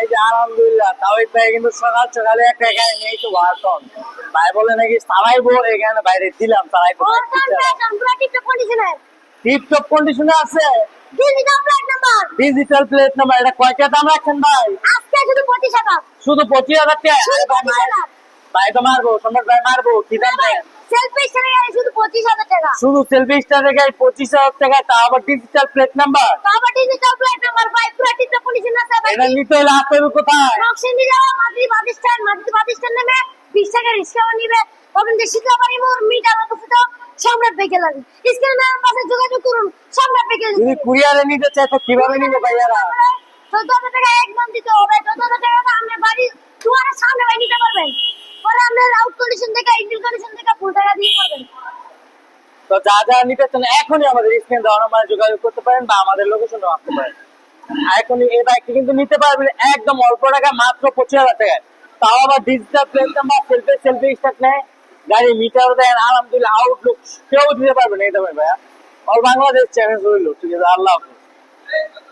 এই যে আলহামদুলিল্লাহ তাওহিদ ভাই কিন্তু সকাল সকালে একটা এখানে নেই তো ভাষণ ভাই বলে নাকি চালাইবো এখানে বাইরে দিলাম চালাইতে টিপটপ কন্ডিশনে আছে ডিজিটাল প্লেট নাম্বার এটা কয়টা দাম রাখছেন ভাই শুধু 25,000 টাকা আরে ভাই ভাই তো মারবো সম্রাট ভাই মারবো কি দাম দেন শুধু সেলফি স্টার গাড়ি 25,000 টাকা তা আবার ডিজিটাল প্লেট নাম্বার এটা নিতে হলে আসতে হবে কোথায় যোগাযোগ করুন সম্রাট বেগে যদি কুরিয়ারে নিতে চাই তো কিভাবে নিবে ভাইয়ারা 14,000 টাকা এক মান দিতে হবে 14,000 টাকা আপনার বাড়ি দুয়ারের সামনে ভাই নিতে পারবেন পরে আপনার আউট কন্ডিশন থেকে ইনডিল কন্ডিশন থেকে ফুল টাকা দিয়ে করবেন তো যা যা নিতে চান এখনই আমাদের স্ক্রিন দেওয়া নাম্বারে যোগাযোগ করতে পারেন বা আমাদের লোকেশনে আসতে পারেন এখনই এই বাইকটি কিন্তু নিতে পারবেন একদম অল্প টাকা মাত্র 25,000 টাকায় তাও আবার digital plate number selfie start নেয় গাড়ি মিটার দেন আলহামদুলিল্লাহ আউটলুক কেউ দিতে পারবে না এই দামে ভাইয়া অল বাংলাদেশ চ্যালেঞ্জ হইলো ঠিক আছে আল্লাহ হাফেজ